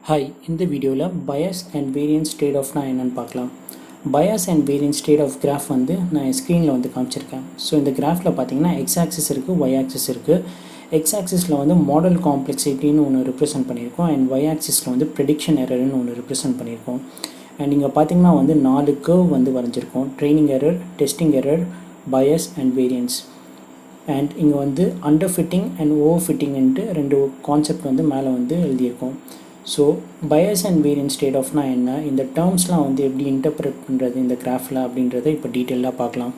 Hi, இந்த வீடியோவில் bias and variance trade-offனா என்னன்னு பார்க்கலாம். bias and variance trade-off graph வந்து நான் என் ஸ்க்ரீனில் வந்து காமிச்சிருக்கேன். ஸோ இந்த கிராஃபில் பார்த்தீங்கன்னா எக்ஸ் ஆக்சிஸ் இருக்குது, ஒய் ஆக்சிஸ் இருக்குது. எக்ஸ் ஆக்சிஸில் வந்து மாடல் காம்ப்ளெக்சிட்டின்னு ஒன்று ரெப்ரசென்ட் பண்ணியிருக்கோம் அண்ட் ஒய் ஆக்சிஸில் வந்து ப்ரெடிக்ஷன் எரர்னு ஒன்று ரெப்ரசென்ட் பண்ணியிருக்கோம். அண்ட் இங்கே பார்த்தீங்கன்னா வந்து 4 கர்வ் வந்து வரைஞ்சிருக்கோம். Training error, testing error, bias and variance. And இங்கே வந்து அண்டர்ஃபிட்டிங் அண்ட் ஓவர்ஃபிட்டிங்ன்ட்டு 2 கான்செப்ட் வந்து மேலே வந்து எழுதியிருக்கோம். ஸோ bias and variance trade-offனா என்ன, இந்த டேர்ம்ஸ்லாம் வந்து எப்படி இன்டர்பிரட் பண்ணுறது இந்த கிராஃபில் அப்படின்றத இப்போ டீட்டெயிலாக பார்க்கலாம்.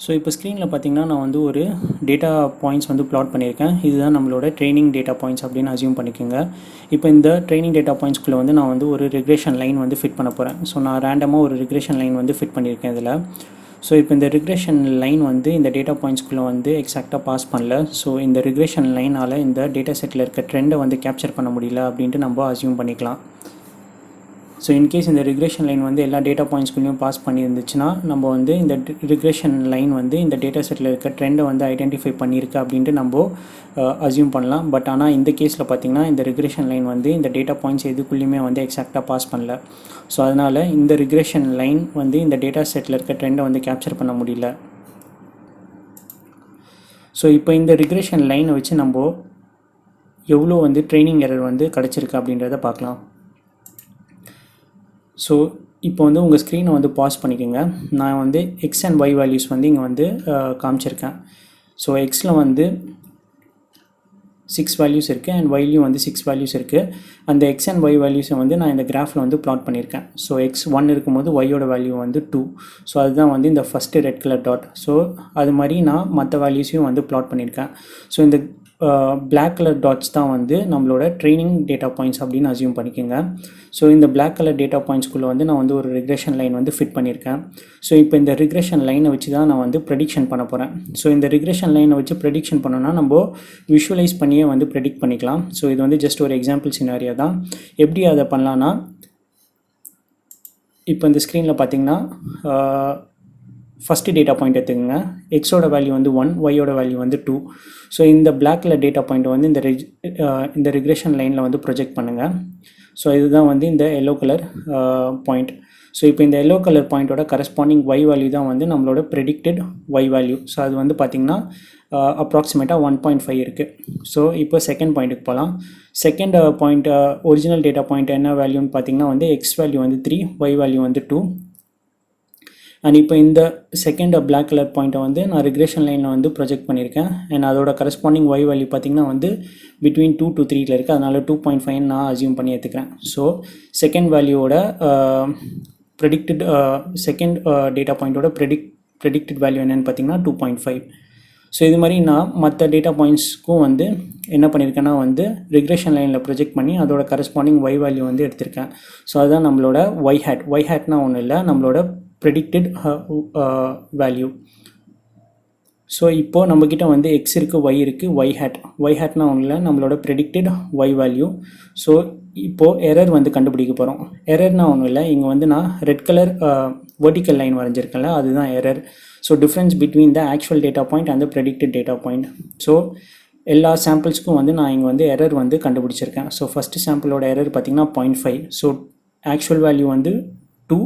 ஸோ இப்போ ஸ்க்ரீனில் பார்த்தீங்கன்னா நான் வந்து ஒரு டேட்டா பாயிண்ட்ஸ் வந்து ப்ளாட் பண்ணியிருக்கேன். இதுதான் நம்மளோட ட்ரைனிங் டேட்டா பாயிண்ட்ஸ் அப்படின்னு அசியூம் பண்ணிக்கோங்க. இப்போ இந்த ட்ரைனிங் டேட்டா பாயிண்ட்ஸ்குள்ளே வந்து நான் வந்து ஒரு ரெக்ரெஷன் லைன் வந்து ஃபிட் பண்ண போகிறேன். ஸோ நான் ரேண்டமாக ஒரு ரெக்ரெஷன் லைன் வந்து ஃபிட் பண்ணியிருக்கேன் இதில். ஸோ இப்போ இந்த ரெக்ரெஷன் லைன் வந்து இந்த டேட்டா பாயிண்ட்ஸ்குள்ளே வந்து எக்ஸாக்டாக பாஸ் பண்ணல. ஸோ இந்த ரெக்ரெஷன் லைனால் இந்த டேட்டா செட்டில் இருக்க ட்ரெண்டை வந்து கேப்சர் பண்ண முடியல அப்படின்ட்டு நம்ம அசியூம் பண்ணிக்கலாம். ஸோ இன்கேஸ் இந்த ரெக்ரெஷன் லைன் வந்து எல்லா டேட்டா பாயிண்ட்ஸ்குள்ளேயும் பாஸ் பண்ணியிருந்துச்சுன்னா நம்ம வந்து இந்த ரெக்ரெஷன் லைன் வந்து இந்த டேட்டா செட்டில் இருக்க ட்ரெண்டை வந்து ஐடென்டிஃபை பண்ணியிருக்கு அப்படின்ட்டு நம்ம அசியூம் பண்ணலாம். பட் ஆனால் இந்த கேஸில் பார்த்திங்கன்னா இந்த ரெக்ரெஷன் லைன் வந்து இந்த டேட்டா பாயிண்ட்ஸ் எதுக்குள்ளேயுமே வந்து எக்ஸாக்டாக பாஸ் பண்ணல. ஸோ அதனால் இந்த ரெக்ரெஷன் லைன் வந்து இந்த டேட்டா செட்டில் இருக்க ட்ரெண்டை வந்து கேப்சர் பண்ண முடியல. ஸோ இப்போ இந்த ரெக்ரெஷன் லைனை வச்சு நம்ம எவ்வளோ வந்து ட்ரைனிங் எரர் வந்து கிடச்சிருக்கு அப்படின்றத பார்க்கலாம். ஸோ இப்போ வந்து உங்கள் ஸ்க்ரீனை வந்து பாஸ் பண்ணிக்கோங்க. நான் வந்து எக்ஸ் அண்ட் ஒய் வேல்யூஸ் வந்து இங்கே வந்து காமிச்சிருக்கேன். ஸோ எக்ஸில் வந்து 6 வேல்யூஸ் இருக்குது அண்ட் ஒய்லையும் வந்து 6 வேல்யூஸ் இருக்குது. அந்த எக்ஸ் அண்ட் ஒய் வேல்யூஸை வந்து நான் இந்த கிராஃபில் வந்து ப்ளாட் பண்ணியிருக்கேன். ஸோ எக்ஸ் 1 இருக்கும்போது ஒய்யோட வேல்யூ வந்து 2. ஸோ அதுதான் வந்து இந்த first red colour dot. So அது மாதிரி நான் மற்ற வேல்யூஸையும் வந்து ப்ளாட் பண்ணியிருக்கேன். ஸோ இந்த பிளாக் கலர் டாட்ஸ் தான் வந்து நம்மளோட ட்ரைனிங் டேட்டா பாயிண்ட்ஸ் அப்படின்னு அசியூம் பண்ணிக்கோங்க. ஸோ இந்த பிளாக் கலர் டேட்டா பாயிண்ட்ஸ்குள்ளே வந்து நான் வந்து ஒரு ரெக்ரெஷன் லைன் வந்து ஃபிட் பண்ணியிருக்கேன். ஸோ இப்போ இந்த ரெக்ரெஷன் லைனை வச்சு தான் நான் வந்து ப்ரெடிக்ஷன் பண்ண போகிறேன். ஸோ இந்த ரெக்ரெஷன் லைனை வச்சு ப்ரெடிக்ஷன் பண்ணோன்னா நம்ம விஷுவலைஸ் பண்ணியே வந்து ப்ரெடிக்ட் பண்ணிக்கலாம். ஸோ இது வந்து ஜஸ்ட் ஒரு எக்ஸாம்பிள் சினாரியோ தான். எப்படி அதை பண்ணலான்னா, இப்போ இந்த ஸ்க்ரீனில் பார்த்தீங்கன்னா ஃபஸ்ட்டு டேட்டா பாயிண்ட் எடுத்துக்கோங்க. எக்ஸோட வேல்யூ வந்து 1, ஒய்யோட வேல்யூ வந்து 2. ஸோ இந்த பிளாக் கலர் டேட்டா பாயிண்ட்டை வந்து இந்த ரெக்ரெஷன் லைனில் வந்து ப்ரொஜெக்ட் பண்ணுங்கள். ஸோ இதுதான் வந்து இந்த எல்லோ கலர் பாயிண்ட். ஸோ இப்போ இந்த எல்லோ கலர் பாயிண்ட்டோட கரஸ்பாண்டிங் ஒய் வேல்யூ தான் வந்து நம்மளோட ப்ரெடிக்டட் ஒய் வேல்யூ. ஸோ அது வந்து பார்த்திங்கன்னா அப்ராக்சிமேட்டாக 1.5 இருக்குது. ஸோ இப்போ செகண்ட் பாயிண்ட்டுக்கு போகலாம். Second point original data point என்ன வேல்யூன்னு பார்த்திங்கன்னா வந்து எக்ஸ் வேல்யூ வந்து 3, ஒய் வேல்யூ வந்து 2. அண்ட் இப்போ இந்த செகண்ட் பிளாக் கலர் பாயிண்ட்டை வந்து நான் ரெக்ரெஷன் லைனில் வந்து ப்ரொஜெக்ட் பண்ணியிருக்கேன். அண்ட் அதோட கரஸ்பாண்டிங் ஒய் வேல்யூ பார்த்திங்கன்னா வந்து பிட்வீன் 2 to 3 இருக்குது. அதனால் 2.5 நான் அசியூம் பண்ணி எடுத்துக்கிறேன். ஸோ செகண்ட் வேல்யூவோட ப்ரெடிக்டட் செகண்ட் டேட்டா பாயிண்ட்டோட ப்ரெடிக்டட் வேல்யூ என்னென்னு பார்த்திங்கன்னா 2.5. ஸோ இது மாதிரி நான் மற்ற டேட்டா பாயிண்ட்ஸ்க்கும் வந்து என்ன பண்ணியிருக்கேன்னா வந்து ரெக்ரெஷன் லைனில் ப்ரொஜெக்ட் பண்ணி அதோட கரஸ்பாண்டிங் ஒய் வேல்யூ வந்து எடுத்திருக்கேன். ஸோ அதுதான் நம்மளோட ஒய் ஹேட்னா ஒன்றும் இல்லை, நம்மளோட ப்ரெடிக்டட் வேல்யூ. ஸோ இப்போது நம்மக்கிட்ட வந்து எக்ஸ் இருக்குது, ஒய் இருக்குது, ஒய் ஹேட்னா ஒன்றும் இல்லை, நம்மளோட ப்ரெடிக்டட் ஒய் வேல்யூ. ஸோ இப்போது எரர் வந்து கண்டுபிடிக்க போகிறோம். எரர்னா ஒன்றும் இல்லை, இங்கே வந்து நான் ரெட் கலர் வெர்டிக்கல் லைன் வரைஞ்சிருக்கேன்ல, அதுதான் error. So difference between the actual data point and the predicted data point. So எல்லா சாம்பிள்ஸ்க்கும் வந்து நான் இங்கே வந்து எரர் வந்து கண்டுபிடிச்சிருக்கேன். ஸோ ஃபஸ்ட்டு சாம்பிளோட எரர் பார்த்திங்கன்னா 0.5. ஸோ ஆக்சுவல் வேல்யூ வந்து 2,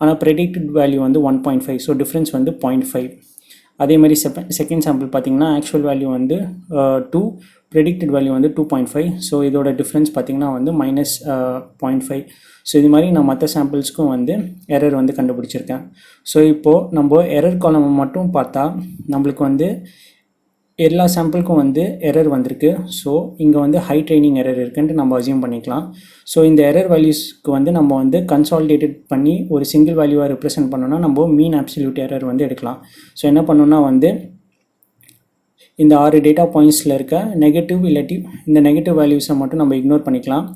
ஆனால் ப்ரெடிக்டட் வேல்யூ வந்து 1.5. ஸோ டிஃப்ரென்ஸ் வந்து 0.5. அதே மாதிரி செகண்ட் சாம்பிள் பார்த்திங்கன்னா ஆக்சுவல் வேல்யூ வந்து 2, ப்ரெடிக்டட் வேல்யூ வந்து 2.5. ஸோ இதோட டிஃப்ரென்ஸ் பார்த்திங்கன்னா வந்து -0.5. ஸோ இது மாதிரி நான் மற்ற சாம்பிள்ஸ்க்கும் வந்து எரர் வந்து கண்டுபிடிச்சிருக்கேன். ஸோ இப்போது நம்ம எரர் காலம் மட்டும் பார்த்தா நம்மளுக்கு வந்து எல்லா சாம்பிளுக்கும் வந்து எரர் வந்திருக்கு. ஸோ இங்கே வந்து ஹை ட்ரைனிங் எரர் இருக்குன்ட்டு நம்ம அசியூம் பண்ணிக்கலாம். ஸோ இந்த எரர் வேல்யூஸ்க்கு வந்து நம்ம வந்து கன்சாலிடேட்டட் பண்ணி ஒரு சிங்கிள் வேல்யூவாக ரெப்ரசென்ட் பண்ணோன்னா நம்ம மீன் அப்சல்யூட் எரர் வந்து எடுக்கலாம். ஸோ என்ன பண்ணோன்னா வந்து இந்த 6 டேட்டா பாயிண்ட்ஸில் இருக்க நெகட்டிவ் இல்லாட்டி இந்த நெகட்டிவ் வேல்யூஸை மட்டும் நம்ம இக்னோர் பண்ணிக்கலாம்.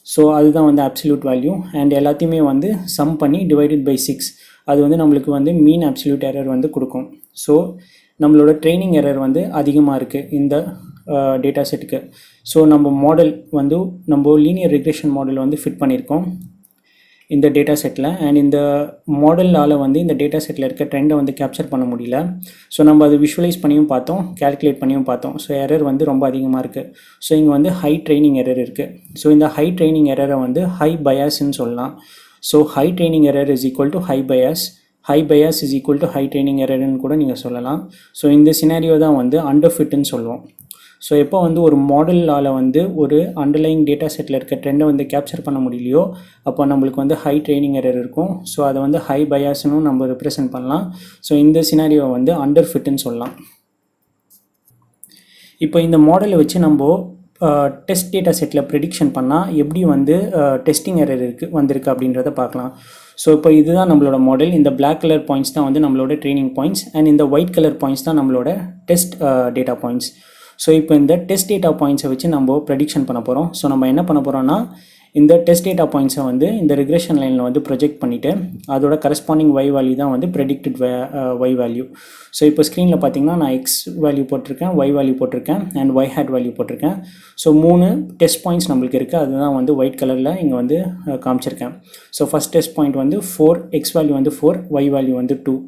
ஸோ அதுதான் வந்து அப்சல்யூட் வேல்யூ. அண்ட் எல்லாத்தையுமே வந்து சம் பண்ணி டிவைடட் பை 6 அது வந்து நம்மளுக்கு வந்து மீன் அப்சல்யூட் எரர் வந்து கொடுக்கும். ஸோ நம்மளோட ட்ரைனிங் எரர் வந்து அதிகமாக இருக்குது இந்த டேட்டா செட்டுக்கு. ஸோ நம்ம மாடல் வந்து நம்ம லீனியர் ரெக்ரெஷன் மாடல் வந்து ஃபிட் பண்ணியிருக்கோம். இந்த டேட்டா செட்டில். அண்ட் இந்த மாடலால் வந்து இந்த டேட்டா செட்டில் இருக்க ட்ரெண்டை வந்து கேப்சர் பண்ண முடியல. ஸோ நம்ம அது விஷுவலைஸ் பண்ணியும் பார்த்தோம், கேல்குலேட் பண்ணியும் பார்த்தோம். ஸோ எரர் வந்து ரொம்ப அதிகமாக இருக்குது. ஸோ இங்கே வந்து ஹை ட்ரைனிங் எரர் இருக்குது. ஸோ இந்த ஹை ட்ரைனிங் எரரை வந்து ஹை பயாஸ்ன்னு சொல்லலாம். So high training error is equal to high bias, high bias is equal to high training எரர்னு கூட நீங்கள் சொல்லலாம். ஸோ இந்த சினாரியோ தான் வந்து அண்டர்ஃபிட்னு சொல்லுவோம். ஸோ எப்போ வந்து ஒரு மாடலால் வந்து ஒரு அண்டர்லைங் டேட்டா செட்டில் இருக்க ட்ரெண்டை வந்து கேப்சர் பண்ண முடியலையோ அப்போ நம்மளுக்கு வந்து ஹை ட்ரைனிங் எரர் இருக்கும். ஸோ அதை வந்து ஹை பயாஸ்னு நம்ம ரெப்ரசென்ட் பண்ணலாம். ஸோ இந்த சினாரியோவை வந்து அண்டர்ஃபிட்னு சொல்லலாம். இப்போ இந்த மாடலை வச்சு நம்ம டெஸ்ட் டேட்டா செட்டில் ப்ரெடிக்ஷன் பண்ணால் எப்படி வந்து டெஸ்டிங் எரர் வந்திருக்கு அப்படின்றத பார்க்கலாம். ஸோ இப்போ இதுதான் நம்மளோட மாடல். இந்த பிளாக் கலர் பாயிண்ட்ஸ் தான் வந்து நம்மளோட ட்ரைனிங் பாயிண்ட்ஸ் அண்ட் இந்த ஒயிட் கலர் பாயிண்ட்ஸ் தான் நம்மளோட டெஸ்ட் டேட்டா பாயிண்ட்ஸ். ஸோ இப்போ இந்த டெஸ்ட் டேட்டா பாயிண்ட்ஸை வச்சு நம்ம ப்ரெடிக்ஷன் பண்ண போகிறோம். ஸோ நம்ம என்ன பண்ண போகிறோம்னா இந்த டெஸ்ட் டேட்டா பாயிண்ட்ஸை வந்து இந்த ரிக்ரெஷன் லைனில் வந்து ப்ரொஜெக்ட் பண்ணிவிட்டு அதோட கரஸ்பாண்டிங் y வேல்யூ தான் வந்து ப்ரெடிக்டட் y வேல்யூ. ஸோ இப்போ ஸ்க்ரீனில் பார்த்தீங்கன்னா நான் x வேல்யூ போட்டிருக்கேன், y வேல்யூ போட்டிருக்கேன் அண்ட் y hat வேல்யூ போட்டிருக்கேன். ஸோ 3 டெஸ்ட் பாயிண்ட்ஸ் நம்மளுக்கு இருக்குது. அதுதான் வந்து ஒயிட் கலரில் இங்கே வந்து காமிச்சிருக்கேன். ஸோ ஃபஸ்ட் டெஸ்ட் பாயிண்ட் வந்து 4, x வேல்யூ வந்து 4, y வேல்யூ வந்து 2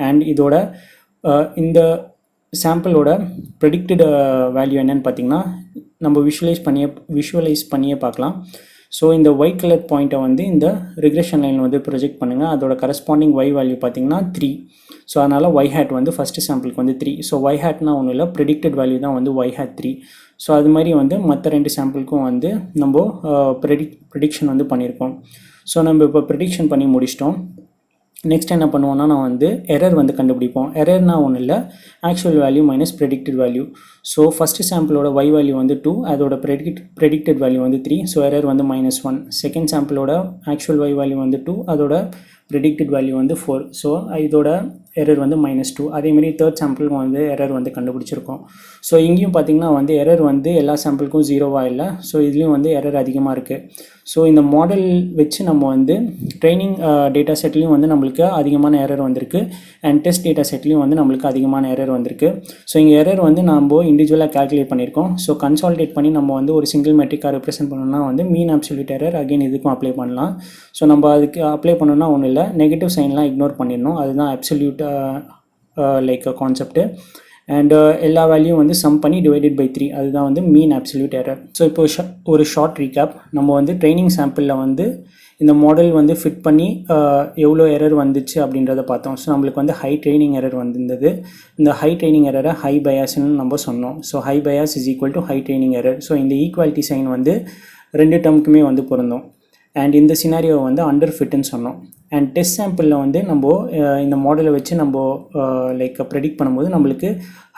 அண்ட் இதோட இந்த சாம்பிளோட ப்ரெடிக்டட் வேல்யூ என்னன்னு பார்த்தீங்கன்னா நம்ம விஷுவலைஸ் பண்ணியே பார்க்கலாம். ஸோ இந்த ஒயிட் கலர் பாயிண்ட்டை வந்து இந்த ரிக்ரெஷன் லைனில் வந்து ப்ரொஜெக்ட் பண்ணுங்கள். அதோட கரஸ்பாண்டிங் y வேல்யூ பார்த்தீங்கன்னா 3. ஸோ அதனால் y hat வந்து ஃபஸ்ட்டு சாம்பிளுக்கு வந்து 3. ஸோ y hatனா ஒன்றும் இல்லை, ப்ரெடிக்டட் வேல்யூ தான் வந்து y hat 3. ஸோ அது மாதிரி வந்து மற்ற 2 சாம்பிளுக்கும் வந்து நம்ம ப்ரெடிக்ஷன் வந்து பண்ணியிருக்கோம். ஸோ நம்ம இப்போ ப்ரெடிக்ஷன் பண்ணி முடிச்சிட்டோம். நெக்ஸ்ட் என்ன பண்ணுவோம்னா நான் வந்து எரர் வந்து கண்டுபிடிப்போம். எரர்னா ஒன்றும் இல்லை, actual value minus predicted value. So first சாம்பிளோட y வேல்யூ வந்து 2, அதோட ப்ரெடிக்டட் வேல்யூ வந்து 3. ஸோ எரர் வந்து -1. செகண்ட் சாம்பிளோட ஆக்சுவல் y வேல்யூ வந்து 2, அதோட ப்ரெடிக்டட் வேல்யூ வந்து 4. ஸோ இதோட எரர் வந்து -2. அதேமாதிரி தேர்ட் சாம்பிளுக்கும் வந்து எரர் வந்து கண்டுபிடிச்சிருக்கோம். ஸோ இங்கேயும் பார்த்திங்கன்னா வந்து எரர் வந்து எல்லா சாம்பிளுக்கும் 0வாக இல்லை. ஸோ இதுலேயும் வந்து எரர் அதிகமாக இருக்குது. ஸோ இந்த மாடல் வச்சு நம்ம வந்து ட்ரைனிங் டேட்டா செட்லேயும் வந்து நம்மளுக்கு அதிகமான எரர் வந்திருக்கு அண்ட் டெஸ்ட் டேட்டா செட்லேயும் வந்து நம்மளுக்கு அதிகமான எரர் வந்திருக்கு. ஸோ இங்கே எரர் வந்து நம்ம இண்டிவிஜுவலாக கால்குலேட் பண்ணியிருக்கோம். ஸோ கன்சால்டேட் பண்ணி நம்ம வந்து ஒரு சிங்கிள் மெட்ரிக்காக ரெப்ரசென்ட் பண்ணணும்னா வந்து மீன் அப்சல்யூட் எரர் அகைன் இதுக்கும் அப்ளை பண்ணலாம். ஸோ நம்ம அதுக்கு அப்ளை பண்ணணும்னா ஒன்றும் இல்லை, நெகட்டிவ் சைன்லாம் இக்னோர் பண்ணிடணும். அதுதான் அப்சல்யூட் லைக் கான்செப்ட்டு. அண்ட் எல்லா வேல்யூவும் வந்து சம் பண்ணி டிவைடட் பை 3, அதுதான் வந்து மீன் அப்சல்யூட் எரர். ஸோ இப்போ ஒரு ஷார்ட் ரீகேப். நம்ம வந்து ட்ரைனிங் சாம்பிளில் வந்து இந்த மாடல் வந்து ஃபிட் பண்ணி எவ்வளோ எரர் வந்துச்சு அப்படின்றத பார்த்தோம். ஸோ நம்மளுக்கு வந்து ஹை ட்ரைனிங் எரர் வந்திருந்தது. இந்த ஹை ட்ரைனிங் எரரை ஹை பயாஸ்ன்னு நம்ம சொன்னோம். So high bias is equal to high training error. So இந்த ஈக்குவாலிட்டி சைன் வந்து 2 டேர்முக்குமே வந்து பொருந்தும். அண்ட் இந்த சினாரியோவை வந்து அண்டர்ஃபிட்னு சொன்னோம். அண்ட் டெஸ்ட் சாம்பிளில் வந்து நம்ம இந்த மாடலை வச்சு நம்ம லைக் ப்ரெடிக்ட் பண்ணும்போது நம்மளுக்கு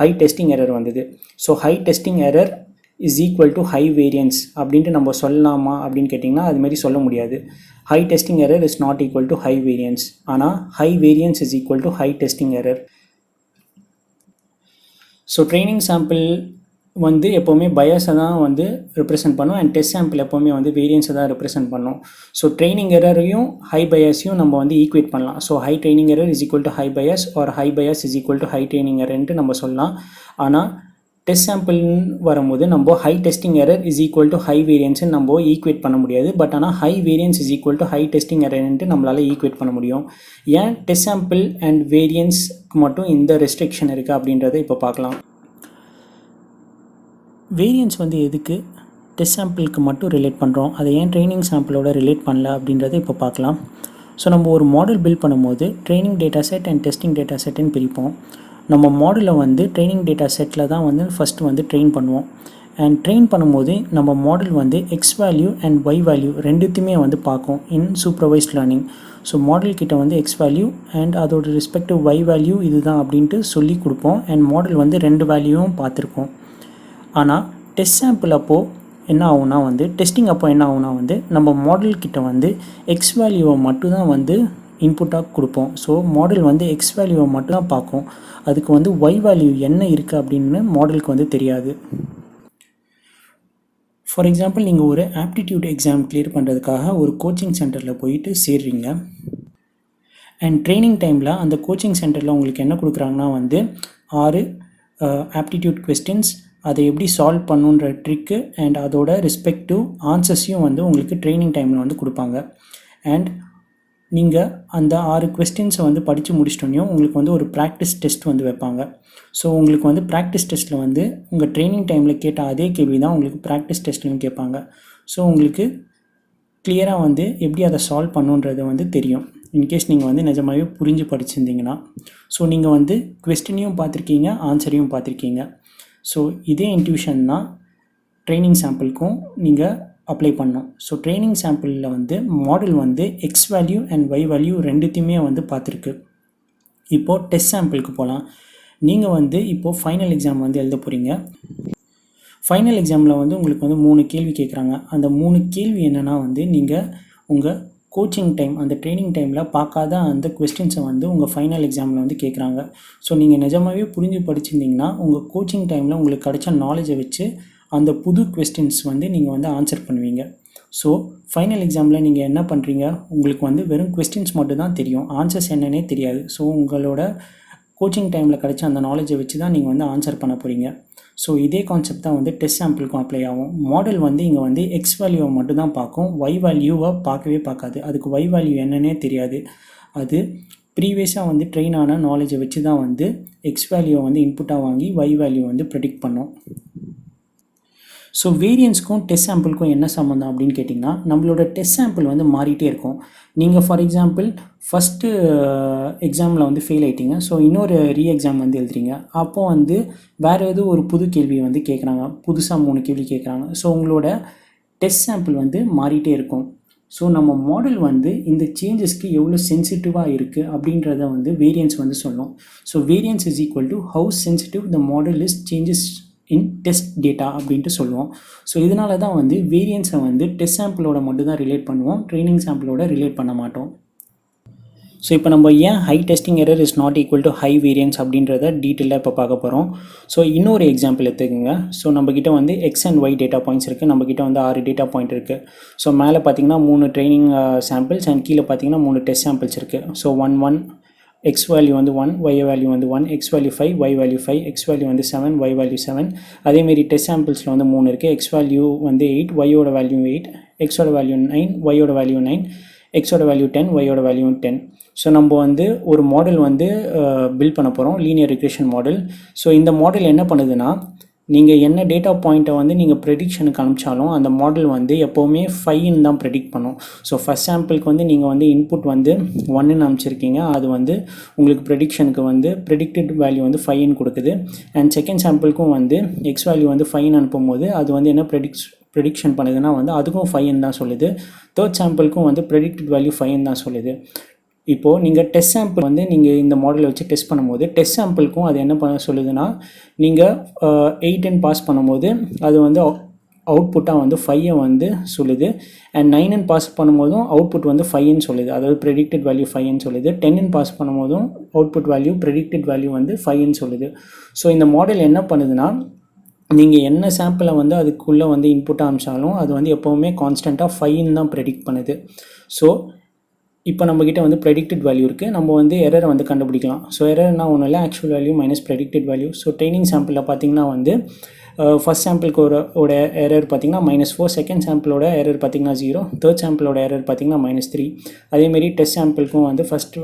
ஹை டெஸ்டிங் எரர் வந்தது. So high testing error is equal to high variance அப்படின்ட்டு நம்ம சொல்லலாமா அப்படின்னு கேட்டிங்கன்னா அதுமாரி சொல்ல முடியாது. High testing error is not equal to high variance. ஆனால் high variance is equal to high testing error. So training sample வந்து எப்போவுமே பயாஸை தான் வந்து ரெப்ரசென்ட் பண்ணும் அண்ட் டெஸ்ட் சாம்பிள் எப்போவுமே வந்து வேரியன்ஸை தான் ரெப்ரசென்ட் பண்ணும். ஸோ ட்ரைனிங் எரரையும் ஹை பயாஸையும் நம்ம வந்து ஈக்குவேட் பண்ணலாம். So high training error is equal to high bias or high bias is equal to high training எரர்ன்ட்டு நம்ம சொல்லலாம். ஆனால் டெஸ்ட் சாம்பிள்னு வரும்போது நம்ம high testing error is equal to high variance நம்ம ஈக்குவேட் பண்ண முடியாது. பட் ஆனால் high variance is equal to high testing எரர்ன்ட்டு நம்மளால் ஈக்குவேட் பண்ண முடியும். ஏன் டெஸ்ட் சாம்பிள் அண்ட் வேரியன்ஸ்க்கு மட்டும் இந்த ரெஸ்ட்ரிக்ஷன் இருக்குது அப்படின்றத இப்போ பார்க்கலாம். வேரியன்ஸ் வந்து எதுக்கு டெஸ்ட் சாம்பிளுக்கு மட்டும் ரிலேட் பண்ணுறோம், அதை ஏன் ட்ரைனிங் சாம்பிளோட ரிலேட் பண்ணல அப்படின்றத இப்போ பார்க்கலாம். ஸோ நம்ம ஒரு மாடல் பில்ட் பண்ணும்போது training data set and testing data செட்டுன்னு பிரிப்போம். நம்ம மாடலை வந்து ட்ரைனிங் டேட்டா செட்டில் தான் வந்து ஃபஸ்ட்டு வந்து ட்ரெயின் பண்ணுவோம். அண்ட் ட்ரெயின் பண்ணும்போது நம்ம மாடல் வந்து X value and Y value ரெண்டுத்தையுமே வந்து பார்க்கும் in supervised learning. So model கிட்ட வந்து எக்ஸ் வேல்யூ அண்ட் அதோட ரெஸ்பெக்டிவ் ஒய் வேல்யூ இதுதான் அப்படின்ட்டு சொல்லி கொடுப்போம். அண்ட் மாடல் வந்து 2 வேல்யூவும் பார்த்துருக்கோம். ஆனால் டெஸ்ட் சாம்பிள் அப்போது என்ன ஆகும்னா வந்து டெஸ்டிங் அப்போ என்ன ஆகும்னா வந்து நம்ம மாடல் கிட்ட வந்து எக்ஸ் வேல்யூவை மட்டும் தான் வந்து இன்புட்டாக கொடுப்போம். ஸோ மாடல் வந்து எக்ஸ் வேல்யூவை மட்டும் தான் பார்க்கும். அதுக்கு வந்து ஒய் வேல்யூ என்ன இருக்குது அப்படின்னு மாடலுக்கு வந்து தெரியாது. ஃபார் எக்ஸாம்பிள் நீங்கள் ஒரு ஆப்டிடியூட் எக்ஸாம் கிளியர் பண்ணுறதுக்காக ஒரு கோச்சிங் சென்டரில் போயிட்டு சேர்றீங்க. அண்ட் ட்ரைனிங் டைமில் அந்த கோச்சிங் சென்டரில் உங்களுக்கு என்ன கொடுக்குறாங்கன்னா வந்து 6 ஆப்டிடியூட் கொஸ்டின்ஸ், அதை எப்படி சால்வ் பண்ணுன்ற ட்ரிக்கு அண்ட் அதோட ரெஸ்பெக்டிவ் ஆன்சர்ஸையும் வந்து உங்களுக்கு ட்ரைனிங் டைமில் வந்து கொடுப்பாங்க. அண்ட் நீங்கள் அந்த 6 கொஸ்டின்ஸை வந்து படித்து முடிச்சிட்டோன்னே உங்களுக்கு வந்து ஒரு ப்ராக்டிஸ் டெஸ்ட் வந்து வைப்பாங்க. ஸோ உங்களுக்கு வந்து ப்ராக்டிஸ் டெஸ்ட்டில் வந்து உங்கள் ட்ரைனிங் டைமில் கேட்ட அதே கேள்வி தான் உங்களுக்கு ப்ராக்டிஸ் டெஸ்ட்லையும் கேட்பாங்க. ஸோ உங்களுக்கு கிளியராக வந்து எப்படி அதை சால்வ் பண்ணுன்றது வந்து தெரியும். இன்கேஸ் நீங்கள் வந்து நிஜமாகவே புரிஞ்சு படிச்சிருந்தீங்கன்னா. ஸோ நீங்கள் வந்து கொஸ்டினையும் பார்த்துருக்கீங்க, ஆன்சரையும் பார்த்துருக்கீங்க. ஸோ இதே இன்ட்யூஷன் தான் ட்ரைனிங் சாம்பிளுக்கும் நீங்கள் அப்ளை பண்ணோம். ஸோ ட்ரைனிங் சாம்பிளில் வந்து மாடல் வந்து X value and Y value ரெண்டுத்தையுமே வந்து பார்த்துருக்கு. இப்போது டெஸ்ட் சாம்பிளுக்கு போகலாம். நீங்கள் வந்து இப்போது ஃபைனல் எக்ஸாம் வந்து எழுத போகிறீங்க. ஃபைனல் எக்ஸாமில் வந்து உங்களுக்கு வந்து 3 கேள்வி கேட்குறாங்க. அந்த 3 கேள்வி என்னென்னா வந்து நீங்கள் உங்கள் கோச்சிங் டைம் அந்த ட்ரைனிங் டைமில் பார்க்காத அந்த கொஸ்டின்ஸை வந்து உங்கள் ஃபைனல் எக்ஸாமில் வந்து கேட்குறாங்க. ஸோ நீங்கள் நிஜமாகவே புரிஞ்சு படிச்சிருந்தீங்கன்னா உங்கள் கோச்சிங் டைமில் உங்களுக்கு கிடைச்ச நாலேஜை வச்சு அந்த புது கொஸ்டின்ஸ் வந்து நீங்கள் வந்து ஆன்சர் பண்ணுவீங்க. ஸோ ஃபைனல் எக்ஸாமில் நீங்கள் என்ன பண்ணுறீங்க, உங்களுக்கு வந்து வெறும் கொஸ்டின்ஸ் மட்டும் தான் தெரியும், ஆன்சர்ஸ் என்னன்னே தெரியாது. ஸோ உங்களோட கோச்சிங் டைமில் கிடைச்ச அந்த நாலேஜை வச்சு தான் நீங்கள் வந்து ஆன்சர் பண்ண போகிறீங்க. ஸோ இதே கான்செப்ட் தான் வந்து டெஸ்ட் சாம்பிளுக்கும் அப்ளை ஆகும். மாடல் வந்து இங்கே வந்து எக்ஸ் வேல்யூவை மட்டும் தான் பார்க்கும், ஒய் வேல்யூவை பார்க்கவே பார்க்காது. அதுக்கு ஒய் வேல்யூ என்னன்னே தெரியாது. அது ப்ரீவியஸாக வந்து ட்ரெயின் ஆன நாலேஜை வச்சு தான் வந்து எக்ஸ் வேல்யூவை வந்து இன்புட்டாக வாங்கி ஒய் வேல்யூ வந்து ப்ரெடிக்ட் பண்ணும். ஸோ வேரியன்ஸ்க்கும் டெஸ்ட் சாம்பிளுக்கும் என்ன சம்மந்தம் அப்படின்னு கேட்டிங்கன்னா, நம்மளோட டெஸ்ட் சாம்பிள் வந்து மாறிட்டே இருக்கும். நீங்கள் ஃபார் எக்ஸாம்பிள் ஃபஸ்ட்டு எக்ஸாமில் வந்து ஃபெயில் ஆகிட்டீங்க. ஸோ இன்னொரு எக்ஸாம் வந்து எழுதுறீங்க. அப்போது வந்து வேறு எதுவும் ஒரு புது கேள்வி வந்து கேட்குறாங்க, புதுசாக 3 கேள்வி கேட்குறாங்க. ஸோ உங்களோட டெஸ்ட் சாம்பிள் வந்து மாறிட்டே இருக்கும். ஸோ நம்ம மாடல் வந்து இந்த சேஞ்சஸ்க்கு எவ்வளோ சென்சிட்டிவாக இருக்குது அப்படின்றத வந்து வேரியன்ஸ் வந்து சொல்லும். So variance is equal to how sensitive the model is changes in test data அப்படின்ட்டு சொல்லுவோம். ஸோ இதனால தான் வந்து வேரியன்ஸை வந்து டெஸ்ட் சாம்பிளோட மட்டும் தான் ரிலேட் பண்ணுவோம், ட்ரைனிங் சாம்பிளோட ரிலேட் பண்ண மாட்டோம். ஸோ இப்போ நம்ம ஏன் high testing error is not equal to high variance அப்படின்றத டீட்டெயிலாக இப்போ பார்க்க போகிறோம். ஸோ இன்னொரு எக்ஸாம்பிள் எடுத்துக்கோங்க. ஸோ நம்மக்கிட்ட வந்து X and Y data points இருக்குது. நம்மக்கிட்ட வந்து 6 டேட்டா பாயிண்ட் இருக்குது. ஸோ மேலே பார்த்தீங்கன்னா 3 ட்ரைனிங் சாம்பிள்ஸ் அண்ட் கீழே பார்த்தீங்கன்னா 3 டெஸ்ட் சாம்பிள்ஸ் இருக்குது. ஸோ 1 1 x வேல்யூ வந்து 1, y வேல்யூ வந்து 1, x value 5, y value 5, x value வந்து 7, y வேல்யூ 7. அதேமாரி டெஸ்ட் சாம்பிள்ஸில் வந்து 3 இருக்குது. x வேல்யூ வந்து 8, y ஓட வேல்யூ 8, x ஓட வேல்யூ 9, y ஓட வேல்யூ 9, x ஓட வேல்யூ 10, y ஓட வேல்யூ 10. ஸோ நம்ம வந்து ஒரு மாடல் வந்து பில்ட் பண்ண போகிறோம், லீனியர் ரிக்ரெஷன் மாடல். ஸோ இந்த மாடல் என்ன பண்ணுதுன்னா, நீங்கள் என்ன டேட்டா பாயிண்ட்டை வந்து நீங்கள் ப்ரெடிக்ஷனுக்கு அனுப்பிச்சாலும் அந்த மாடல் வந்து எப்போவுமே 5 தான் ப்ரெடிக்ட் பண்ணும். ஸோ ஃபஸ்ட் சாம்பிளுக்கு வந்து நீங்கள் வந்து இன்புட் வந்து 1ன்னு அனுப்பிச்சிருக்கீங்க, அது வந்து உங்களுக்கு ப்ரெடிக்ஷனுக்கு வந்து ப்ரெடிக்டட் வேல்யூ வந்து 5ன்னு கொடுக்குது. அண்ட் செகண்ட் சாம்பிளுக்கும் வந்து எக்ஸ் வேல்யூ வந்து 5ன்னு அனுப்பும்போது அது வந்து என்ன ப்ரெடிக்ஷன் பண்ணுதுன்னா வந்து அதுக்கும் 5ன்னு தான் சொல்லுது. தேர்ட் சாம்பிளுக்கும் வந்து ப்ரெடிக்டட் வேல்யூ 5ன்னு தான் சொல்லுது. இப்போது நீங்கள் டெஸ்ட் சாம்பிள் வந்து நீங்கள் இந்த மாடலை வச்சு டெஸ்ட் பண்ணும்போது டெஸ்ட் சாம்பிளுக்கும் அது என்ன பண்ண சொல்லுதுன்னா, நீங்கள் 8ன்னு பாஸ் பண்ணும்போது அது வந்து அவுட்புட்டாக வந்து 5 வந்து சொல்லுது. அண்ட் 9ன்னு பாஸ் பண்ணும்போதும் அவுட்புட் வந்து 5ன்னு சொல்லுது, அதாவது ப்ரெடிக்டட் வேல்யூ 5ன்னு சொல்லுது. 10ன்னு பாஸ் பண்ணும்போதும் அவுட்புட் வேல்யூ ப்ரெடிக்டட் வேல்யூ வந்து 5ன்னு சொல்லுது. ஸோ இந்த மாடல் என்ன பண்ணுதுன்னா, நீங்கள் என்ன சாம்பிளை வந்து அதுக்குள்ளே வந்து இன்புட்டாக அனுப்பிச்சாலும் அது வந்து எப்போவுமே கான்ஸ்டண்ட்டாக 5ன்னு தான் ப்ரெடிக்ட் பண்ணுது. ஸோ இப்போ நம்மக்கிட்ட வந்து ப்ரெடிக்டட் வேல்யூ இருக்குது, நம்ம வந்து எரரை வந்து கண்டுபிடிக்கலாம். ஸோ எரர்னா ஒன்றும் இல்லை, actual value minus predicted value. So training சாம்பிளில் பார்த்தீங்கன்னா வந்து ஃபஸ்ட் சாம்பிளுக்கு ஓட எரர் பார்த்தீங்கன்னா -4, செகண்ட் சாம்பிளோட எரர் பார்த்தீங்கன்னா 0, தேர்ட் சாம்பிளோட எரர் பார்த்தீங்கன்னா -3. அதேமாரி டெஸ்ட் சாம்பிளுக்கும் வந்து ஃபஸ்ட்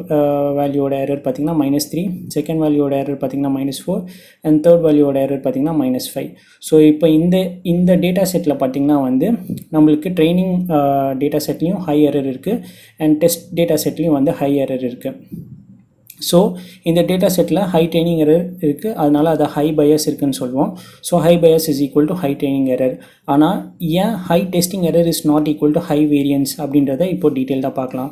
வேல்யூவோட எரர் பார்த்தீங்கன்னா -3, செகண்ட் வேல்யூவோட எரர் பார்த்தீங்கன்னா -4 அண்ட் தேர்ட் வேல்யூவோட எரர் பார்த்தீங்கன்னா -5. ஸோ இப்போ இந்த டேட்டா செட்டில் பார்த்தீங்கன்னா வந்து நம்மளுக்கு ட்ரைனிங் டேட்டா செட்லேயும் ஹை எரர் இருக்குது அண்ட் டெஸ்ட் டேட்டா செட்லேயும் வந்து ஹை எரர் இருக்குது. ஸோ இந்த டேட்டா செட்டில் ஹை ட்ரைனிங் எரர் இருக்குது, அதனால் அதை ஹை பயாஸ் இருக்குதுன்னு சொல்லுவோம். So high bias is equal to high training error. ஆனால் ஏன் high testing error is not equal to high variance அப்படின்றத இப்போ டீட்டெயில்டாக பார்க்கலாம்.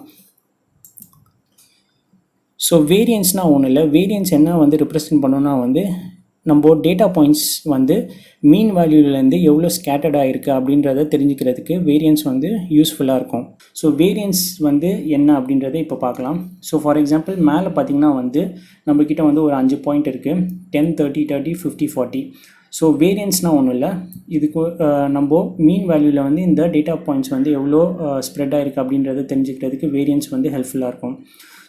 ஸோ வேரியன்ஸ்னால் ஒன்றும் இல்லை, வேரியன்ஸ் என்ன வந்து ரிப்ரசன்ட் பண்ணோன்னா வந்து நம்ம டேட்டா பாயிண்ட்ஸ் வந்து மீன் வேல்யூலேருந்து எவ்வளோ ஸ்கேட்டர்டாக இருக்குது அப்படின்றத தெரிஞ்சுக்கிறதுக்கு வேரியன்ஸ் வந்து யூஸ்ஃபுல்லாக இருக்கும். ஸோ வேரியன்ஸ் வந்து என்ன அப்படின்றத இப்போ பார்க்கலாம். ஸோ ஃபார் எக்ஸாம்பிள் மேலே பார்த்திங்கன்னா வந்து நம்மக்கிட்ட வந்து ஒரு 5 பாயிண்ட் இருக்குது, 10, 30, 30, 50, 40. ஸோ வேரியன்ஸ்னால் ஒன்றும் இல்லை, இதுக்கு நம்ம மீன் வேல்யூவில் வந்து இந்த டேட்டா பாயிண்ட்ஸ் வந்து எவ்வளோ ஸ்ப்ரெட் ஆகிருக்கு அப்படின்றத தெரிஞ்சுக்கிறதுக்கு வேரியன்ஸ் வந்து ஹெல்ப்ஃபுல்லாக இருக்கும்.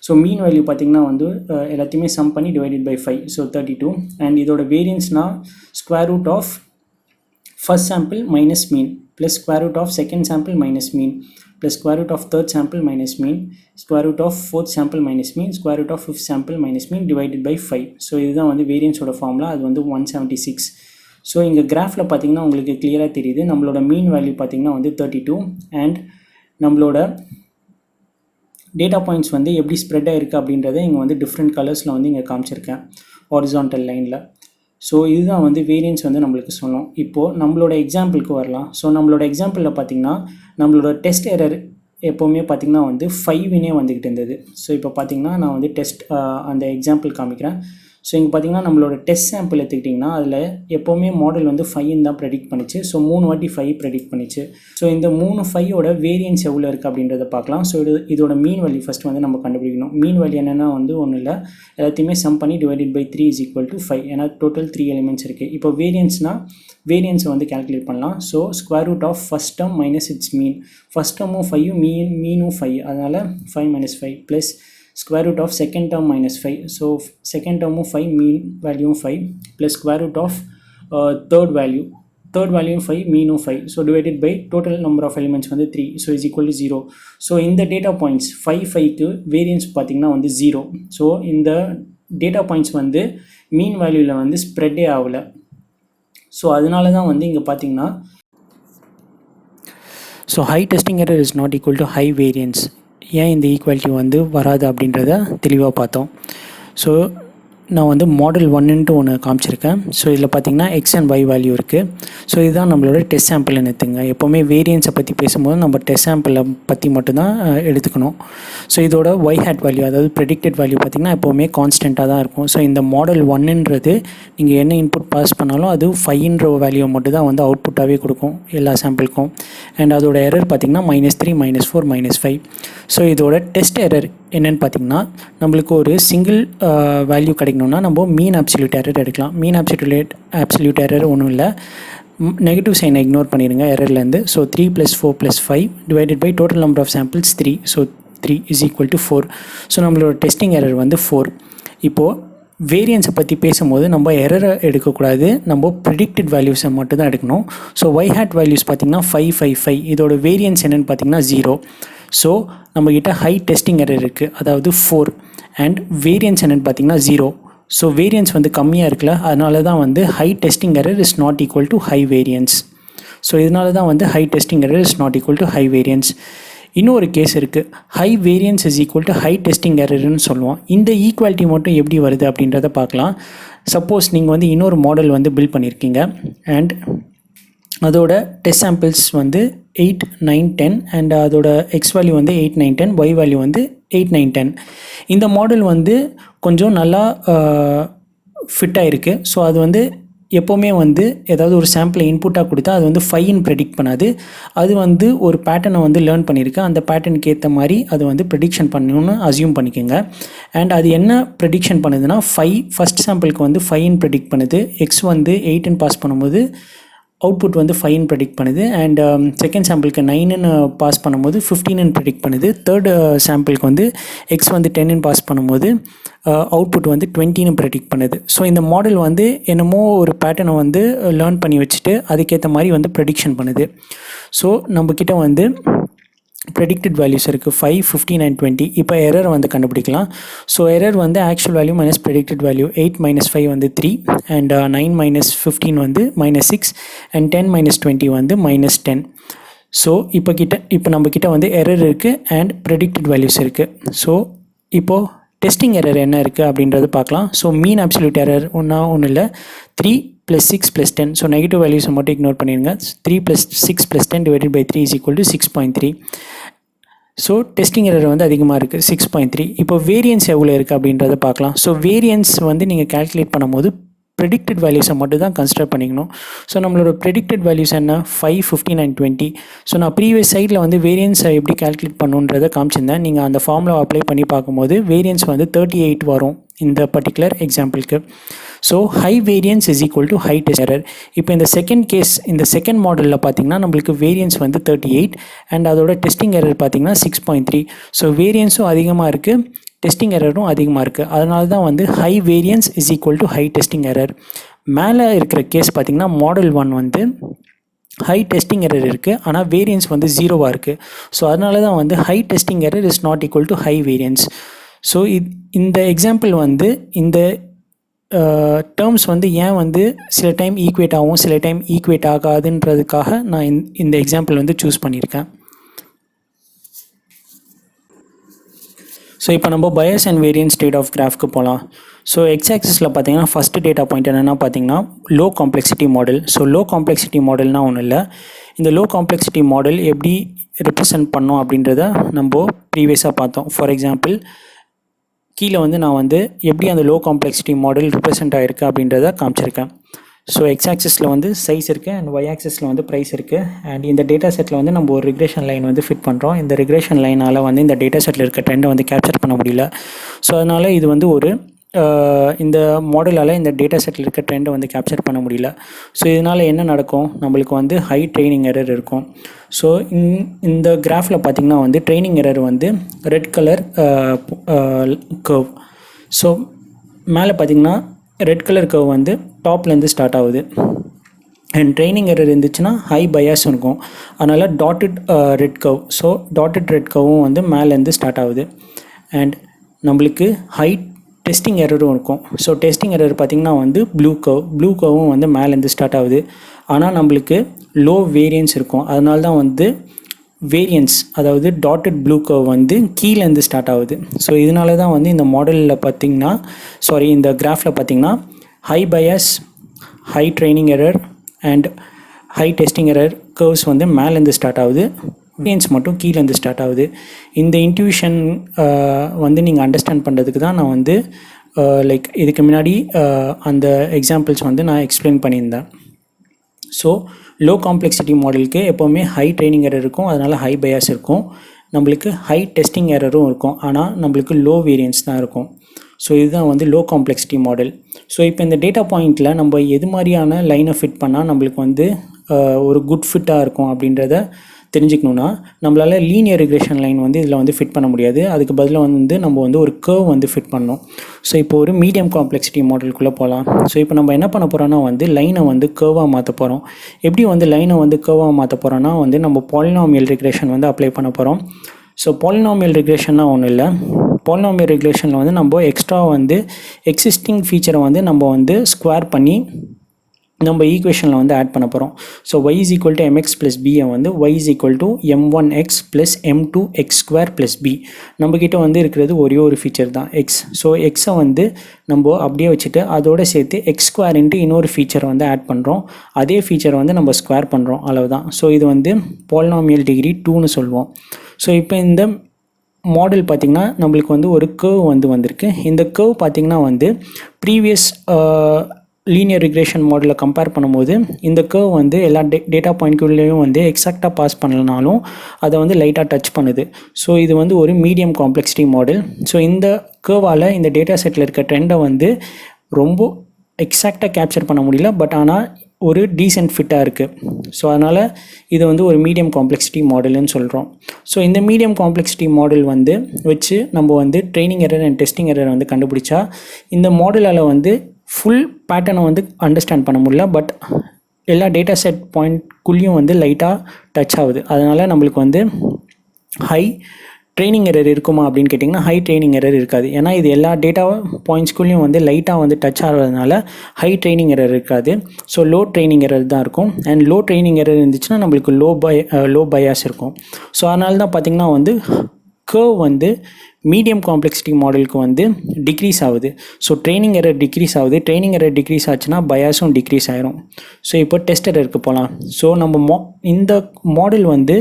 ஸோ மீன் வேல்யூ பார்த்திங்கன்னா வந்து எல்லாத்தையுமே சம் பண்ணி டிவைடட் பை 5, ஸோ 32. அண்ட் இதோட வேரியன்ஸ்னால் square root of first sample minus mean plus square root of second sample minus mean plus square root of third sample minus mean square root of fourth sample minus mean square root of fifth sample minus mean divided by 5. So இதுதான் வந்து வேரியன்ஸோட formula. அது வந்து 176. So இங்கே கிராஃபில் பார்த்தீங்கன்னா உங்களுக்கு கிளியராக தெரியுது. நம்மளோட மீன் வேல்யூ பார்த்தீங்கன்னா வந்து 32 அண்ட் நம்மளோட டேட்டா பாயிண்ட்ஸ் வந்து எப்படி ஸ்ப்ரெட் ஆகிருக்கு அப்படின்றத இங்கே வந்து டிஃப்ரெண்ட் கலர்ஸில் வந்து இங்கே காமிச்சிருக்கேன் ஹாரிசான்டல் லைனில். ஸோ இதுதான் வந்து வேரியன்ஸ் வந்து நம்மளுக்கு சொல்லணும். இப்போது நம்மளோட எக்ஸாம்பிளுக்கு வரலாம். ஸோ நம்மளோட எக்ஸாம்பிளில் பார்த்திங்கன்னா நம்மளோட டெஸ்ட் எரர் எப்போவுமே பார்த்திங்கன்னா வந்து 5 வந்துக்கிட்டு இருந்தது. ஸோ இப்போ பார்த்திங்கன்னா நான் வந்து அந்த எக்ஸாம்பிள் காமிக்கிறேன். ஸோ இங்கே பார்த்திங்கன்னா நம்மளோட டெஸ்ட் சாம்பிள் எடுத்துக்கிட்டிங்கன்னா அதில் எப்போவுமே மாடல் வந்து 5 தான் ப்ரெடிக்ட் பண்ணிச்சு. ஸோ 3 வாட்டி 5 ப்ரெடிக்ட் பண்ணிச்சு. ஸோ இந்த 5 வேரியன்ஸ் எவ்வளோ இருக்குது அப்படின்றத பார்க்கலாம். ஸோ இதோட மீன் வேல்யூ ஃபஸ்ட் வந்து நம்ம கண்டுபிடிக்கணும். மீன் வேல்யூ என்னென்னா வந்து ஒன்றும் இல்லை, எல்லாத்தையுமே சம் பண்ணி டிவைடட் பை 3 = 5. ஏன்னா டோட்டல் 3 எலிமெண்ட்ஸ் இருக்குது. இப்போ வேரியன்ஸை வந்து கேல்குலேட் பண்ணலாம். So square root of first term minus it's mean. First டேர்மும் 5 மீனும் 5, அதனால் 5 - 5 plus square root of second term minus 5. So second term 5, mean value 5 plus square root of third value 5, mean 5. So divided by total number of elements வந்து 3. So is equal to 0. So இந்த data points 5க்கு variance பார்த்தீங்கன்னா வந்து 0. So இந்த data points வந்து mean valueல வந்து spread ஆகல. So அதனால தான் வந்து இங்கே பார்த்தீங்கன்னா so high testing error is not equal to high variance. ஏன் இந்த ஈக்குவாலிட்டி வந்து வராது அப்படின்றத தெளிவாக பார்த்தோம். ஸோ நான் வந்து மாடல் 1ன்ட்டு ஒன்று காமிச்சிருக்கேன். ஸோ இதில் பார்த்திங்கன்னா எக்ஸ் அண்ட் ஒய் வேல்யூ இருக்குது. ஸோ இதுதான் நம்மளோட டெஸ்ட் சாம்பிள்னு எடுத்துங்க. எப்போவுமே வேரியன்ஸை பற்றி பேசும்போது நம்ம டெஸ்ட் சாம்பிளை பற்றி மட்டும்தான் எடுத்துக்கணும். ஸோ இதோட ஒய் ஹேட் வேல்யூ, அதாவது ப்ரெடிக்டட் வேல்யூ பார்த்திங்கன்னா எப்போவுமே கான்ஸ்டண்ட்டாக தான் இருக்கும். ஸோ இந்த மாடல் 1ன்றது நீங்கள் என்ன இன்புட் பாஸ் பண்ணாலும் அது 5ன்ற வேல்யூ மட்டும் தான் வந்து அவுட்புட்டாகவே கொடுக்கும் எல்லா சாம்பிளுக்கும். அண்ட் அதோட எரர் பார்த்திங்கன்னா -3, -4, -5. ஸோ இதோட டெஸ்ட் எரர் என்னென்னு பார்த்திங்கன்னா நம்மளுக்கு ஒரு சிங்கிள் வேல்யூ கிடைக்கணும்னா நம்ம மீன் அப்சல்யூட் எரர் எடுக்கலாம். மீன் அப்சல்யூட் எரர் ஒன்றும் இல்லை, நெகட்டிவ் சைனை இக்னோர் பண்ணிடுங்க எரர்லேருந்து. So 3 + 4 + 5 divided by total number of samples 3. So 3 = 4. So நம்மளோட டெஸ்டிங் எரர் வந்து 4. இப்போது வேரியன்ஸை பற்றி பேசும்போது நம்ம எரரை எடுக்கக்கூடாது, நம்ம ப்ரிடிக்டட் வேல்யூஸை மட்டும் தான் எடுக்கணும். ஸோ ஒய் ஹேட் வேல்யூஸ் பார்த்திங்கன்னா 5, 5, 5. இதோட வேரியன்ஸ் என்னென்னு பார்த்திங்கன்னா 0. ஸோ நம்மக்கிட்ட ஹை டெஸ்டிங் எரர் இருக்குது, அதாவது 4. அண்ட் வேரியன்ஸ் என்னென்னு பார்த்திங்கன்னா 0. ஸோ வேரியன்ஸ் வந்து கம்மியாக இருக்குல்ல, அதனால தான் வந்து high testing error is not equal to high variance. So இதனால தான் வந்து high testing error is not equal to high variance. இன்னொரு கேஸ் இருக்குது, high variance is equal to high testing எரர்னு சொல்லுவோம். இந்த ஈக்குவாலிட்டி மட்டும் எப்படி வருது அப்படின்றத பார்க்கலாம். சப்போஸ் நீங்கள் வந்து இன்னொரு மாடல் வந்து பில்ட் பண்ணியிருக்கீங்க அண்ட் அதோட டெஸ்ட் சாம்பிள்ஸ் வந்து 8, 9, 10 அண்ட் அதோட எக்ஸ் வேல்யூ வந்து 8, 9, 10, ஒய் வேல்யூ வந்து 8, 9, 10. இந்த மாடல் வந்து கொஞ்சம் நல்லா ஃபிட்டாக இருக்குது. ஸோ அது வந்து எப்போவுமே வந்து ஏதாவது ஒரு சாம்பிளை இன்புட்டாக கொடுத்தா அது வந்து 5ன்னு ப்ரெடிக்ட் பண்ணாது. அது வந்து ஒரு பேட்டர்னை வந்து லேர்ன் பண்ணியிருக்கு, அந்த பேட்டர்னுக்கு ஏற்ற மாதிரி அது வந்து ப்ரெடிக்ஷன் பண்ணணும்னு அசியூம் பண்ணிக்கோங்க. அண்ட் அது என்ன ப்ரெடிக்ஷன் பண்ணுதுன்னா 5 ஃபஸ்ட் சாம்பிளுக்கு வந்து 5ன்னு ப்ரெடிக்ட் பண்ணுது. எக்ஸ் வந்து 8ன்னு பாஸ் பண்ணும்போது அவுட்புட் வந்து 5ன்னு ப்ரெடிக்ட் பண்ணுது. அண்ட் செகண்ட் சாம்பிளுக்கு 9ன்னு பாஸ் பண்ணும்போது 15ன்னு ப்ரெடிக்ட் பண்ணுது. தேர்ட் சாம்பிளுக்கு வந்து எக்ஸ் வந்து 10ன்னு பாஸ் பண்ணும்போது அவுட்புட் வந்து 20ன்னு ப்ரெடிக்ட் பண்ணுது. ஸோ இந்த மாடல் வந்து என்னமோ ஒரு பேட்டர்னை வந்து லேர்ன் பண்ணி வச்சுட்டு அதுக்கேற்ற மாதிரி வந்து ப்ரெடிக்ஷன் பண்ணுது. ஸோ நம்மக்கிட்ட வந்து ப்ரெடிக்டட் வேல்யூஸ் இருக்குது 5, 15 அண்ட் 20. இப்போ எரர் வந்து கண்டுபிடிக்கலாம். ஸோ எரர் வந்து actual value minus predicted value. 8 - 5 வந்து 3 அண்ட் 9 - 15 வந்து -6 அண்ட் 10 - 20 வந்து -10. ஸோ இப்போ நம்மக்கிட்ட வந்து எரர் இருக்குது அண்ட் ப்ரெடிக்டட் வேல்யூஸ் இருக்குது. ஸோ இப்போது டெஸ்டிங் எரர் என்ன இருக்குது அப்படின்றது பார்க்கலாம். ஸோ மீன் அப்சல்யூட் எரர் ஒன்றும் இல்லை, 3 + 6 + 10. ஸோ நெகட்டிவ் வேல்யூஸை மட்டும் இக்னோர் பண்ணிடுங்க. 3 + 6 + 10 divided by 3 = 6.3. So testing error வந்து அதிகமாக இருக்குது, 6.3. இப்போ வேரியன்ஸ் எவ்வளோ இருக்குது அப்படின்றத பார்க்கலாம். ஸோ வேரியன்ஸ் வந்து நீங்கள் கால்குலேட் பண்ணும்போது ப்ரெடிக்டட் வேல்யூஸை மட்டும் தான் கன்சிடர் பண்ணிக்கணும். ஸோ நம்மளோட ப்ரெடிக்டட் வேல்யூஸ் என்ன 5, 15 அண்ட் 20. ஸோ நான் ப்ரீவியஸ் சைடில் வந்து வேரியன்ஸை எப்படி கால்குலேட் பண்ணுன்றதை காமிச்சிருந்தேன். நீங்கள் அந்த ஃபார்முலா அப்ளை பண்ணி பார்க்கும்போது வேரியன்ஸ் வந்து 38 வரும் இந்த பர்டிகுலர் எக்ஸாம்பிளுக்கு. So high variance is equal to high test error. இப்போ இந்த செகண்ட் மாடலில் பார்த்தீங்கன்னா நம்மளுக்கு வேரியன்ஸ் வந்து 38 அண்ட் அதோட டெஸ்டிங் எரர் பார்த்தீங்கன்னா 6.3. ஸோ வேரியன்ஸும் அதிகமாக இருக்குது, டெஸ்டிங் எரரும் அதிகமாக இருக்குது. அதனால தான் வந்து high variance is equal to high testing error. மேலே இருக்கிற கேஸ் பார்த்திங்கன்னா மாடல் 1 வந்து ஹை டெஸ்டிங் எரர் இருக்குது, ஆனால் வேரியன்ஸ் வந்து ஜீரோவாக இருக்குது. ஸோ அதனால தான் வந்து high testing error is not equal to high variance. So இந்த எக்ஸாம்பிள் வந்து இந்த டேர்ம்ஸ் வந்து ஏன் வந்து சில டைம் ஈக்குவேட் ஆகும், சில டைம் ஈக்குவேட் ஆகாதுன்றதுக்காக நான் இந்த எக்ஸாம்பிள் வந்து சூஸ் பண்ணியிருக்கேன். ஸோ இப்போ நம்ம bias and variance trade off கிராஃப்க்கு போகலாம். ஸோ எக்ஸ் ஆக்சிஸில் பார்த்தீங்கன்னா ஃபஸ்ட்டு டேட்டா பாயிண்ட் என்னென்னா பார்த்தீங்கன்னா low complexity model. So low complexity மாடல்னால் ஒன்றும் இல்லை, இந்த லோ காம்ப்ளெக்சிட்டி மாடல் எப்படி ரெப்ரசன்ட் பண்ணோம் அப்படின்றத நம்ம ப்ரீவியஸாக பார்த்தோம். ஃபார் எக்ஸாம்பிள் கீழே வந்து நான் வந்து எப்படி அந்த லோ காம்ப்ளெக்சிட்டி மாடல் ரெப்ரசென்ட் ஆகிருக்கு அப்படின்றத காமிச்சிருக்கேன். ஸோ எக்ஸ் ஆக்சிஸில் வந்து சைஸ் இருக்குது அண்ட் ஒய் ஆக்சிஸில் வந்து ப்ரைஸ் இருக்குது. அண்ட் இந்த டேட்டா செட்டில் வந்து நம்ம ஒரு ரிக்ரெஷன் லைன் வந்து ஃபிட் பண்ணுறோம். இந்த ரிக்ரெஷன் லைனால் வந்து இந்த டேட்டா செட்டில் இருக்க ட்ரெண்டை வந்து கேப்சர் பண்ண முடியல. ஸோ அதனால் இது வந்து ஒரு இந்த மாடலால் இந்த டேட்டா செட்டில் இருக்க ட்ரெண்டை வந்து கேப்சர் பண்ண முடியல. ஸோ இதனால் என்ன நடக்கும், நம்மளுக்கு வந்து ஹை ட்ரைனிங் எரர் இருக்கும். ஸோ இந்த கிராஃபில் பார்த்திங்கன்னா வந்து ட்ரைனிங் எரர் வந்து ரெட் கலர் கர்வ். ஸோ மேலே பார்த்திங்கன்னா ரெட் கலர் கர்வ் வந்து டாப்லேருந்து ஸ்டார்ட் ஆகுது. அண்ட் ட்ரைனிங் எரர் இருந்துச்சுன்னா ஹை பயாஸ் இருக்கும், அதனால் dotted red curve. So dotted red கர்வும் வந்து மேலேருந்து ஸ்டார்ட் ஆகுது. அண்ட் நம்மளுக்கு ஹை டெஸ்டிங் எரரும் இருக்கும். ஸோ டெஸ்டிங் எரர் பார்த்திங்கன்னா வந்து ப்ளூ கர்வும் வந்து மேலேருந்து ஸ்டார்ட் ஆகுது, ஆனால் நம்மளுக்கு லோ வேரியன்ஸ் இருக்கும். அதனால தான் வந்து வேரியன்ஸ், அதாவது டாட்டட் ப்ளூ கர்வ் வந்து கீழேருந்து ஸ்டார்ட் ஆகுது. ஸோ இதனால தான் வந்து இந்த மாடலில் பார்த்திங்கன்னா இந்த கிராஃபில் பார்த்திங்கன்னா high bias, high training error and high testing error curves வந்து மேலேருந்து ஸ்டார்ட் ஆகுது, வேரியன்ஸ் மட்டும் கீழேருந்து ஸ்டார்ட் ஆகுது. இந்த இன்ட்யூஷன் வந்து நீங்கள் அண்டர்ஸ்டாண்ட் பண்ணுறதுக்கு தான் நான் வந்து இதுக்கு முன்னாடி அந்த எக்ஸாம்பிள்ஸ் வந்து நான் எக்ஸ்பிளைன் பண்ணியிருந்தேன். ஸோ லோ காம்ப்ளெக்சிட்டி மாடலுக்கு எப்போவுமே ஹை ட்ரைனிங் எரர் இருக்கும், அதனால் ஹை பயாஸ் இருக்கும். நம்மளுக்கு ஹை டெஸ்டிங் எரரும் இருக்கும், ஆனால் நம்மளுக்கு லோ வேரியன்ஸ் தான் இருக்கும். ஸோ இதுதான் வந்து லோ காம்ப்ளெக்சிட்டி மாடல். ஸோ இப்போ இந்த டேட்டா பாயிண்ட்டில் நம்ம எது மாதிரியான லைனை ஃபிட் பண்ணால் நம்மளுக்கு வந்து ஒரு குட் ஃபிட்டாக இருக்கும் அப்படின்றத தெரிஞ்சுக்கணுன்னா, நம்மளால் லீனியர் ரிக்ரெஷன் லைன் வந்து இதில் வந்து ஃபிட் பண்ண முடியாது. அதுக்கு பதிலாக வந்து நம்ம வந்து ஒரு கர்வ் வந்து ஃபிட் பண்ணோம். ஸோ இப்போ ஒரு மீடியம் காம்ப்ளெக்சிட்டி மாடலுக்குள்ளே போகலாம். ஸோ இப்போ நம்ம என்ன பண்ண போகிறோன்னா வந்து லைனை வந்து கர்வாக மாற்ற போகிறோம். எப்படி வந்து லைனை வந்து கர்வாக மாற்ற போகிறோன்னா வந்து நம்ம பாலினாமியல் ரிக்ரெஷன் வந்து அப்ளை பண்ண போகிறோம். ஸோ பாலினாமியல் ரிக்ரெஷன்னா ஒன்றும் இல்லை, பாலினாமியல் ரிக்ரெஷனில் வந்து நம்ம எக்ஸ்ட்ரா வந்து எக்ஸிஸ்டிங் ஃபீச்சரை வந்து நம்ம வந்து ஸ்கொயர் பண்ணி நம்ம ஈக்குவேஷனில் வந்து ஆட் பண்ண போகிறோம். So y is equal to mx plus b வந்து y is equal to m1x plus m2x square plus b. நம்மக்கிட்ட வந்து இருக்கிறது ஒரே ஒரு ஃபீச்சர் தான் x. ஸோ எக்ஸை வந்து நம்ம அப்படியே வச்சுட்டு அதோடு சேர்த்து எக்ஸ் ஸ்கொயர் இன்ட்டு இன்னொரு ஃபீச்சர் வந்து ஆட் பண்ணுறோம். அதே ஃபீச்சர் வந்து நம்ம ஸ்கொயர் பண்ணுறோம், அவ்வளவுதான். ஸோ இது வந்து பாலினாமியல் டிகிரி 2ன்னு சொல்லுவோம். ஸோ இப்போ இந்த மாடல் பார்த்திங்கன்னா நம்மளுக்கு வந்து ஒரு கர்வ் வந்து வந்திருக்கு. இந்த கர்வ் பார்த்திங்கன்னா வந்து ப்ரீவியஸ் லீனியர் ரிக்ரெஷன் மாடலில் கம்பேர் பண்ணும்போது இந்த கர்வ் வந்து எல்லா டேட்டா பாயிண்ட்குள்ளேயும் வந்து எக்ஸாக்டாக பாஸ் பண்ணலனாலும் அதை வந்து லைட்டாக டச் பண்ணுது. ஸோ இது வந்து ஒரு மீடியம் காம்ப்ளெக்சிட்டி மாடல். ஸோ இந்த கர்வால் இந்த டேட்டா செட்டில் இருக்க ட்ரெண்டை வந்து ரொம்ப எக்ஸாக்டாக கேப்சர் பண்ண முடியல, பட் ஆனால் ஒரு டீசென்ட் ஃபிட்டாக இருக்குது. ஸோ அதனால் இது வந்து ஒரு மீடியம் காம்ப்ளெக்சிட்டி மாடல்னு சொல்கிறோம். ஸோ இந்த மீடியம் காம்ப்ளெக்சிட்டி மாடல் வந்து வச்சு நம்ம வந்து training error and testing error வந்து கண்டுபிடிச்சா இந்த மாடலால் வந்து ஃபுல் பேட்டர்னை வந்து அண்டர்ஸ்டாண்ட் பண்ண முடியல, பட் எல்லா டேட்டா செட் பாயிண்ட்குள்ளேயும் வந்து லைட்டாக டச் ஆகுது. அதனால் நம்மளுக்கு வந்து ஹை ட்ரைனிங் எரர் இருக்குமா அப்படின்னு கேட்டிங்கன்னா ஹை ட்ரைனிங் எரர் இருக்காது. ஏன்னா இது எல்லா டேட்டா பாயிண்ட்ஸ்குள்ளேயும் வந்து லைட்டாக வந்து டச் ஆகிறதுனால ஹை ட்ரைனிங் எரர் இருக்காது. ஸோ லோ ட்ரைனிங் எரர் தான் இருக்கும். அண்ட் லோ ட்ரைனிங் எரர் இருந்துச்சுன்னா நம்மளுக்கு லோ பயாஸ் இருக்கும். ஸோ அதனால தான் பார்த்திங்கன்னா வந்து கர்வ் வந்து மீடியம் காம்ப்ளெக்சிட்டி மாடலுக்கு வந்து டிக்ரீஸ் ஆகுது. ஸோ ட்ரைனிங் எரர் டிக்ரீஸ் ஆகுது. ட்ரைனிங் எரர் டிக்ரீஸ் ஆச்சுன்னா பயாஸும் டிக்ரீஸ் ஆகிரும். ஸோ இப்போ டெஸ்ட் எரருக்கு போகலாம். ஸோ நம்ம இந்த மாடல் வந்து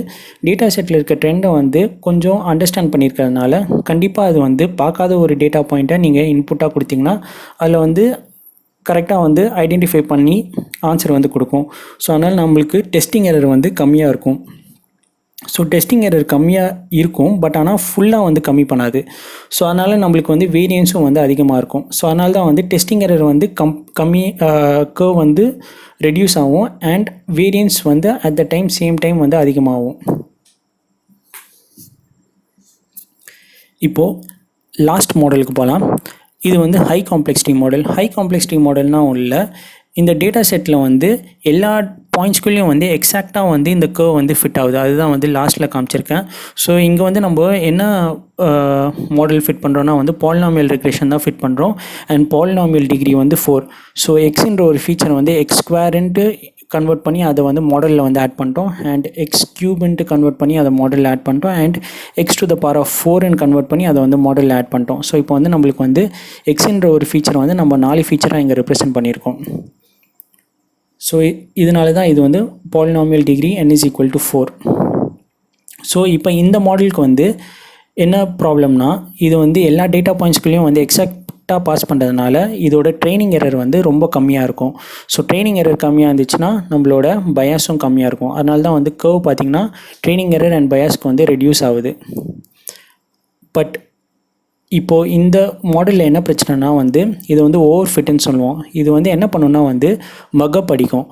டேட்டா செட்டில் இருக்க ட்ரெண்டை வந்து கொஞ்சம் அண்டர்ஸ்டாண்ட் பண்ணியிருக்கிறதுனால கண்டிப்பாக அது வந்து பார்க்காத ஒரு டேட்டா பாயிண்ட்டை நீங்கள் இன்புட்டாக கொடுத்தீங்கன்னா அதில் வந்து கரெக்டாக வந்து ஐடென்டிஃபை பண்ணி ஆன்சர் வந்து கொடுக்கும். ஸோ அதனால் நம்மளுக்கு டெஸ்டிங் எரர் வந்து கம்மியாக இருக்கும். ஸோ டெஸ்டிங் எரர் கம்மியாக இருக்கும், பட் ஆனால் ஃபுல்லாக வந்து கம்மி பண்ணாது. ஸோ அதனால் நம்மளுக்கு வந்து வேரியன்ஸும் வந்து அதிகமாக இருக்கும். ஸோ அதனால தான் வந்து டெஸ்டிங் எரர் வந்து கம்மி கர்வ் வந்து ரெடியூஸ் ஆகும் அண்ட் வேரியன்ஸ் வந்து அட் த சேம் டைம் வந்து அதிகமாகும். இப்போது லாஸ்ட் மாடலுக்கு போகலாம். இது வந்து high complexity model. High complexity மாடல்னால் இல்லை, இந்த டேட்டா செட்டில் வந்து எல்லா பாயிண்ட்ஸ்குள்ளேயும் வந்து எக்ஸாக்டாக வந்து இந்த கர்வ் வந்து ஃபிட் ஆகுது. அதுதான் வந்து லாஸ்ட்டில் காமிச்சிருக்கேன். ஸோ இங்கே வந்து நம்ம என்ன மாடல் ஃபிட் பண்ணுறோன்னா வந்து பாலினாமியல் ரெக்ரெஷன் தான் ஃபிட் பண்ணுறோம். அண்ட் பாலினாமியல் டிகிரி வந்து 4. ஸோ எக்ஸ்ன்ற ஒரு ஃபீச்சர் வந்து எக்ஸ் ஸ்கொயர்ன்ட்டு கன்வெர்ட் பண்ணி அதை வந்து மாடலில் வந்து ஆட் பண்ணிட்டோம். அண்ட் எக்ஸ் கியூப்ன்ட்டு கன்வெர்ட் பண்ணி அதை மாடலில் ஆட் பண்ணிட்டோம். And X to the power of 4ன்னு கன்வெர்ட் பண்ணி அதை வந்து மாடலில் ஆட் பண்ணிட்டோம். ஸோ இப்போ வந்து நம்மளுக்கு வந்து எக்ஸ்ன்ற ஒரு ஃபீச்சர் வந்து நம்ம 4 ஃபீச்சராக இங்கே ரெப்ரசென்ட் பண்ணியிருக்கோம். ஸோ இதனால தான் இது வந்து polynomial degree n is equal to 4. So இப்போ இந்த மாடலுக்கு வந்து என்ன ப்ராப்ளம்னா, இது வந்து எல்லா டேட்டா பாயிண்ட்ஸ்குள்ளேயும் வந்து எக்ஸாக்டாக பாஸ் பண்ணுறதுனால இதோட ட்ரைனிங் எரர் வந்து ரொம்ப கம்மியாக இருக்கும். ஸோ ட்ரைனிங் எரர் கம்மியாக இருந்துச்சுன்னா நம்மளோட பயாஸும் கம்மியாக இருக்கும். அதனால தான் வந்து கர்வ் பார்த்திங்கன்னா ட்ரைனிங் எரர் அண்ட் பயாஸ்க்கு வந்து ரெடியூஸ் ஆகுது. பட் இப்போது இந்த மாடலில் என்ன பிரச்சனைனா வந்து இது வந்து ஓவர் ஃபிட்னு சொல்லுவோம். இது வந்து என்ன பண்ணுன்னா வந்து மக்கப் அடிக்கும்.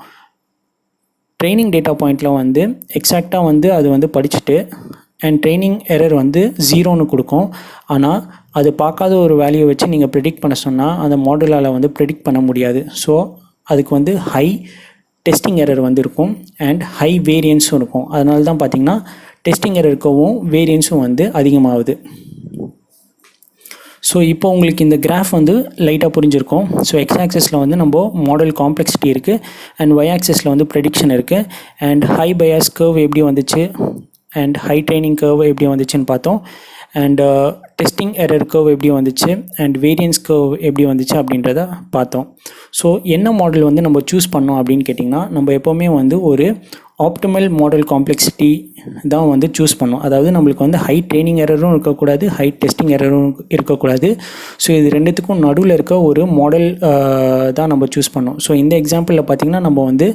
ட்ரைனிங் டேட்டா பாயிண்டில் வந்து எக்ஸாக்டாக வந்து அது வந்து படிச்சுட்டு அண்ட் ட்ரைனிங் எரர் வந்து 0ன்னு கொடுக்கும். ஆனால் அது பார்க்காத ஒரு வேல்யூவை வச்சு நீங்கள் ப்ரெடிக்ட் பண்ண சொன்னால் அந்த மாடலால் வந்து ப்ரெடிக்ட் பண்ண முடியாது. ஸோ அதுக்கு வந்து ஹை டெஸ்டிங் எரர் வந்து இருக்கும் அண்ட் ஹை வேரியன்ஸும் இருக்கும். அதனால தான் பார்த்திங்கன்னா டெஸ்டிங் எரர் இருக்கவும் வேரியன்ஸும் வந்து அதிகமாகுது. ஸோ இப்போ உங்களுக்கு இந்த கிராஃப் வந்து லைட்டாக புரிஞ்சிருக்கும். ஸோ எக்ஸ் ஆக்சஸில் வந்து நம்ம மாடல் காம்ப்ளெக்சிட்டி இருக்குது அண்ட் ஒய் ஆக்சஸில் வந்து ப்ரெடிக்ஷன் இருக்குது. அண்ட் ஹை பயாஸ் கர்வ் எப்படி வந்துச்சு அண்ட் ஹை ட்ரைனிங் கர்வ் எப்படி வந்துச்சுன்னு பார்த்தோம். அண்ட் டெஸ்டிங் எரர் கர்வ் எப்படி வந்துச்சு அண்ட் வேரியன்ஸ் கர்வ் எப்படி வந்துச்சு அப்படின்றத பார்த்தோம். ஸோ என்ன மாடல் வந்து நம்ம சூஸ் பண்ணோம் அப்படின்னு கேட்டிங்கன்னா, நம்ம எப்போவுமே வந்து ஒரு ஆப்டிமல் மாடல் காம்ப்ளெக்சிட்டி தான் வந்து சூஸ் பண்ணோம். அதாவது நம்மளுக்கு வந்து ஹை ட்ரைனிங் எரரும் இருக்கக்கூடாது, ஹை டெஸ்டிங் எரரும் இருக்கக்கூடாது. ஸோ இது ரெண்டுத்துக்கும் நடுவில் இருக்க ஒரு மாடல் தான் நம்ம சூஸ் பண்ணோம். ஸோ இந்த எக்ஸாம்பிளில் பார்த்திங்கன்னா நம்ம வந்து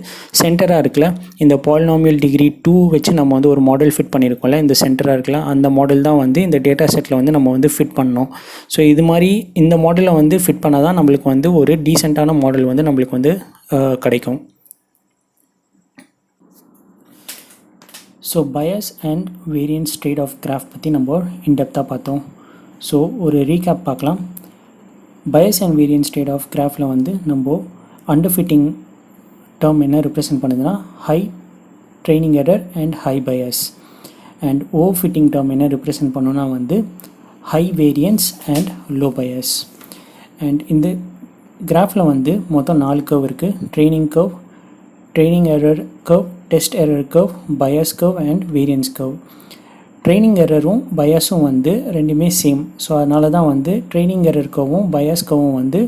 சென்டராக இருக்குல்ல, இந்த பாலினாமியல் டிகிரி 2 வச்சு நம்ம வந்து ஒரு மாடல் ஃபிட் பண்ணியிருக்கோம்ல, இந்த சென்டராக இருக்குல்ல, அந்த மாடல் தான் வந்து இந்த டேட்டா செட்டில் வந்து நம்ம வந்து ஃபிட் பண்ணோம். ஸோ இது மாதிரி இந்த மாடலை வந்து ஃபிட் பண்ணால் தான் நம்மளுக்கு வந்து ஒரு டீசெண்டான மாடல் வந்து நம்மளுக்கு வந்து கிடைக்கும். So bias and variance trade off graph பற்றி நம்ம இன்டெப்த்தாக பார்த்தோம். ஸோ ஒரு ரீகேப் பார்க்கலாம். Bias and variance trade off கிராஃபில் வந்து நம்ம அண்டர்ஃபிட்டிங் டேர்ம் என்ன ரெப்ரசென்ட் பண்ணுதுன்னா high training error and high bias. And overfitting term என்ன ரெப்ரசென்ட் பண்ணோன்னா வந்து high variance and low bias. And இந்த கிராஃபில் வந்து மொத்தம் 4 கர்வ் இருக்குது. Training curve, training error curve, test error curve, bias curve and variance curve. Training எரரும் பயாஸும் வந்து ரெண்டுமே சேம். ஸோ அதனால தான் வந்து ட்ரைனிங் எரர் கர்வும் பயாஸ் கர்வும் வந்து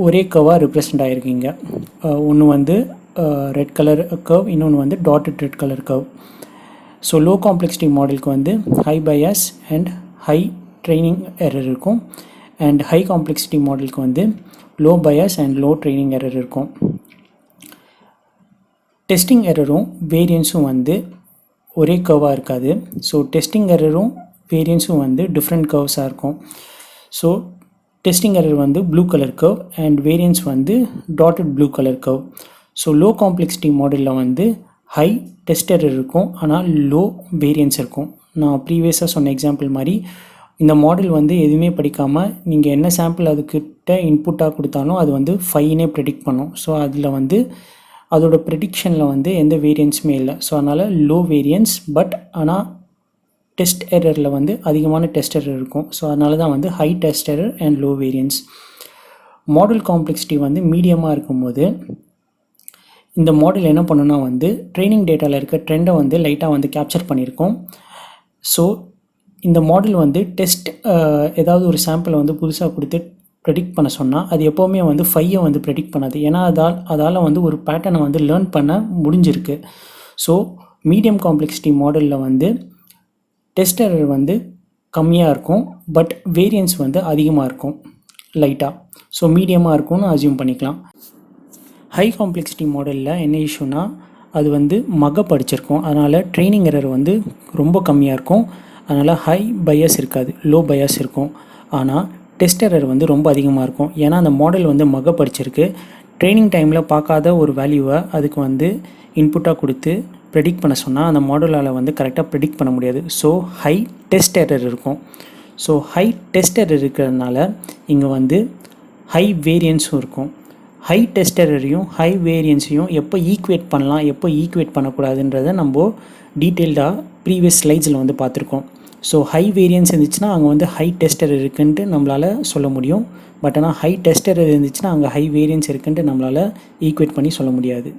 ஒரே கர்வாக ரெப்ரசென்ட் ஆகிருக்கீங்க. ஒன்று வந்து ரெட் கலர் கர்வ், இன்னொன்று வந்து dotted red colour curve. So low complexity மாடலுக்கு வந்து high bias and high training error இருக்கும். அண்ட் ஹை காம்ப்ளெக்சிட்டி மாடலுக்கு வந்து low bias and low training error இருக்கும். டெஸ்டிங் எரரும் வேரியன்ஸும் வந்து ஒரே கர்வாக இருக்காது. ஸோ டெஸ்டிங் எரரும் வேரியன்ஸும் வந்து டிஃப்ரெண்ட் கர்வ்ஸாக இருக்கும். ஸோ டெஸ்டிங் எரர் வந்து blue colour curve and variance வந்து dotted blue colour curve. So low complexity மாடலில் வந்து ஹை டெஸ்ட் எரர் இருக்கும் ஆனால் லோ வேரியன்ஸ் இருக்கும். நான் ப்ரீவியஸாக சொன்ன எக்ஸாம்பிள் மாதிரி இந்த மாடல் வந்து எதுவுமே படிக்காமல் நீங்கள் என்ன சாம்பிள் அதுக்கிட்ட இன்புட்டாக கொடுத்தாலும் அது வந்து 5னே ப்ரெடிக்ட் பண்ணும். ஸோ அதில் வந்து அதோட ப்ரெடிக்ஷனில் வந்து எந்த வேரியன்ஸுமே இல்லை. ஸோ அதனால் லோ வேரியன்ஸ் பட் ஆனால் டெஸ்ட் எரரில் வந்து அதிகமான டெஸ்ட் எரர் இருக்கும். ஸோ அதனால தான் வந்து high test error and low variance. Model complexity வந்து மீடியமாக இருக்கும்போது இந்த மாடல் என்ன பண்ணுன்னா வந்து ட்ரைனிங் டேட்டாவில் இருக்க ட்ரெண்டை வந்து லைட்டாக வந்து கேப்சர் பண்ணியிருக்கோம். ஸோ இந்த மாடல் வந்து டெஸ்ட் ஏதாவது ஒரு சாம்பிளை வந்து புதுசாக கொடுத்து ப்ரெடிக்ட் பண்ண சொன்னால் அது எப்போவுமே வந்து 5ஐ வந்து ப்ரெடிக்ட் பண்ணாது. ஏன்னா அதால் வந்து ஒரு பேட்டர்னை வந்து லேர்ன் பண்ண முடிஞ்சிருக்கு. ஸோ மீடியம் காம்ப்ளெக்சிட்டி மாடலில் வந்து டெஸ்ட் எரர் வந்து கம்மியாக இருக்கும் பட் வேரியன்ஸ் வந்து அதிகமாக இருக்கும் லைட்டாக. ஸோ மீடியமாக இருக்கும்னு அசியூம் பண்ணிக்கலாம். ஹை காம்ப்ளெக்சிட்டி மாடலில் என்ன இஷ்யூனா அது வந்து படிச்சிருக்கும். அதனால் ட்ரைனிங் எரர் வந்து ரொம்ப கம்மியாக இருக்கும். அதனால் ஹை பயாஸ் இருக்காது, லோ பயாஸ் இருக்கும். ஆனால் டெஸ்ட் எரர் வந்து ரொம்ப அதிகமாக இருக்கும். ஏன்னா அந்த மாடல் வந்து படிச்சிருக்கு. ட்ரைனிங் டைமில் பார்க்காத ஒரு வேல்யூவை அதுக்கு வந்து இன்புட்டாக கொடுத்து ப்ரெடிக்ட் பண்ண சொன்னால் அந்த மாடலால் வந்து கரெக்டாக ப்ரெடிக்ட் பண்ண முடியாது. ஸோ ஹை டெஸ்ட் எரர் இருக்கும். ஸோ ஹை டெஸ்ட் எரர் இருக்கிறதுனால இங்கே வந்து ஹை வேரியன்ஸும் இருக்கும். ஹை டெஸ்ட் எரரையும் ஹை வேரியன்ஸையும் எப்போ ஈக்குவேட் பண்ணலாம், எப்போ ஈக்குவேட் பண்ணக்கூடாதுன்றதை நம்ம டீட்டெயில்டாக ப்ரீவியஸ் ஸ்லைட்ஸில் வந்து பார்த்துருக்கோம். ஸோ ஹை வேரியன்ஸ் இருந்துச்சுன்னா அங்கே வந்து ஹை டெஸ்ட் எரர் இருக்குன்ட்டு நம்மளால் சொல்ல முடியும். பட் ஆனால் ஹை டெஸ்ட் எரர் இருந்துச்சுன்னா அங்கே ஹை வேரியன்ஸ் இருக்குன்ட்டு நம்மளால் ஈக்குவேட் பண்ணி சொல்ல முடியாது.